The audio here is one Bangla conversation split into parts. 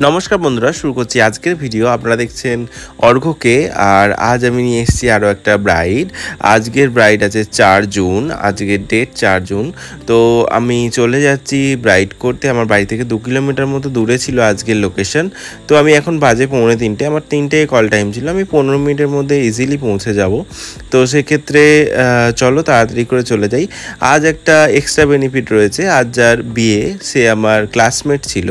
নমস্কার বন্ধুরা, শুরু করছি আজকের ভিডিও। আপনারা দেখছেন অর্ঘ্যকে, আর আজ আমি নিয়ে এসেছি আরও একটা ব্রাইড। আজকের ব্রাইড আছে 4 জুন, আজকের ডেট 4 জুন। তো আমি চলে যাচ্ছি ব্রাইড করতে। আমার বাড়ি থেকে 2 কিলোমিটার মতো দূরে ছিল আজকের লোকেশন। তো আমি এখন বাজে 3:45, আমার 3টেয় কল টাইম ছিল। আমি 15 মিনিটের মধ্যে ইজিলি পৌঁছে যাব। তো সেক্ষেত্রে চলো তাড়াতাড়ি করে চলে যাই। আজ একটা এক্সট্রা বেনিফিট রয়েছে। আজ যার বিয়ে সে আমার ক্লাসমেট ছিল।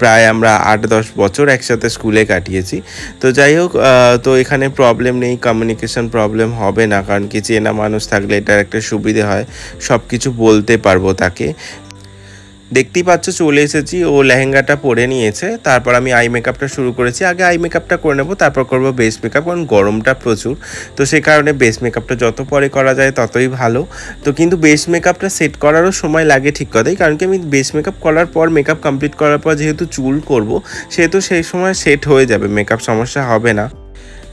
প্রায় আমরা 8-10 বছর একসাথে স্কুলে কাটিয়েছি। তো যাই হোক, তো এখানে প্রবলেম নেই, কমিউনিকেশন প্রবলেম হবে না, কারণ কি চেনা মানুষ থাকলে এটার একটা সুবিধে হয়, সব কিছু বলতে পারবো তাকে। দেখতেই পাচ্ছ চলে এসেছি, ও লেহেঙ্গাটা পরে নিয়েছে। তারপর আমি আই মেকআপটা শুরু করেছি। আগে আই মেকআপটা করে নেবো, তারপর করবো বেস মেকআপ, কারণ গরমটা প্রচুর। তো সেই কারণে বেস মেকআপটা যত পরে করা যায় ততই ভালো। তো কিন্তু বেস মেকআপটা সেট করারও সময় লাগে ঠিক কথাই, কারণ কি আমি বেস মেকআপ করার পর, মেকআপ কমপ্লিট করার পর যেহেতু চুল করব, সেহেতু সেই সময় সেট হয়ে যাবে, মেকআপ সমস্যা হবে না।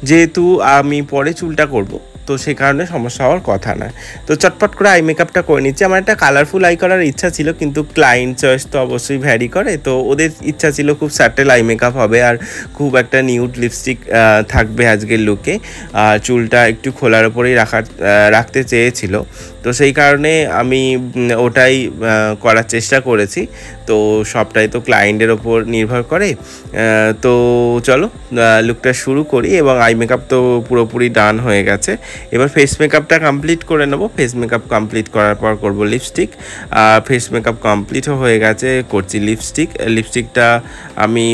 যেহেতু আমি পরে চুলটা করব, তো সেই কারণে সমস্যা হওয়ার কথা না। তো চটপট করে আই মেকআপটা করে নিচ্ছি। আমার একটা কালারফুল আই করার ইচ্ছা ছিল, কিন্তু ক্লায়েন্ট চয়েস তো অবশ্যই ভ্যারি করে। তো ওদের ইচ্ছা ছিল খুব স্যাটেল আই মেকআপ হবে আর খুব একটা নিউড লিপস্টিক থাকবে আজকের লুকে, আর চুলটা একটু খোলার ওপরেই রাখতে চেয়েছিল। তো সেই কারণে আমি ওটাই করার চেষ্টা করেছি। তো সবটাই তো ক্লায়েন্টের ওপর নির্ভর করে। তো চলো লুকটা শুরু করি। এবং আই মেকআপ তো পুরোপুরি ডান হয়ে গেছে। এবার ফেস মেকআপটা কমপ্লিট করে নেবো। ফেস মেকআপ কমপ্লিট করার পর করব লিপস্টিক। ফেস মেকআপ কমপ্লিটও হয়ে গেছে, করছি লিপস্টিক। লিপস্টিকটা আমি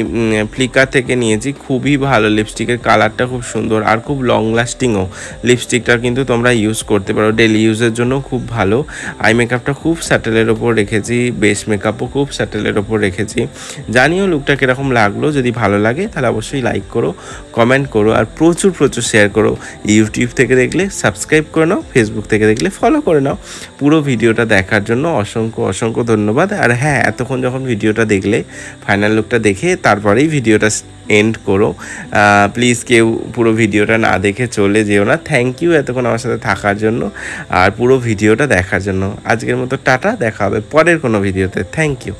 ফ্লিকার থেকে নিয়েছি, খুবই ভালো। লিপস্টিকের কালারটা খুব সুন্দর আর খুব লং লাস্টিংও। লিপস্টিকটা কিন্তু তোমরা ইউজ করতে পারো, ডেলি ইউজের জন্য খুব ভালো। আই মেকআপটা খুব স্যাটেলের ওপর রেখেছি, বেস মেকআপও খুব স্যাটেলের ওপর রেখেছি। জানিও লুকটা কীরকম লাগলো। যদি ভালো লাগে তাহলে অবশ্যই লাইক করো, কমেন্ট করো, আর প্রচুর শেয়ার করো। ইউটিউব থেকে দেখলে সাবস্ক্রাইব করে নাও, ফেসবুক থেকে দেখলে ফলো করে নাও। পুরো ভিডিওটা দেখার জন্য অসংখ্য ধন্যবাদ। আর হ্যাঁ, এতক্ষণ যখন ভিডিওটা দেখলে, ফাইনাল লুকটা দেখে তারপরেই ভিডিওটা এন্ড করো। প্লিজ কেউ পুরো ভিডিওটা না দেখে চলে যেও না। থ্যাংক ইউ এতক্ষণ আমার সাথে থাকার জন্য আর পুরো ভিডিওটা দেখার জন্য। আজকের মতো টাটা, দেখা হবে পরের কোনো ভিডিওতে। Thank you.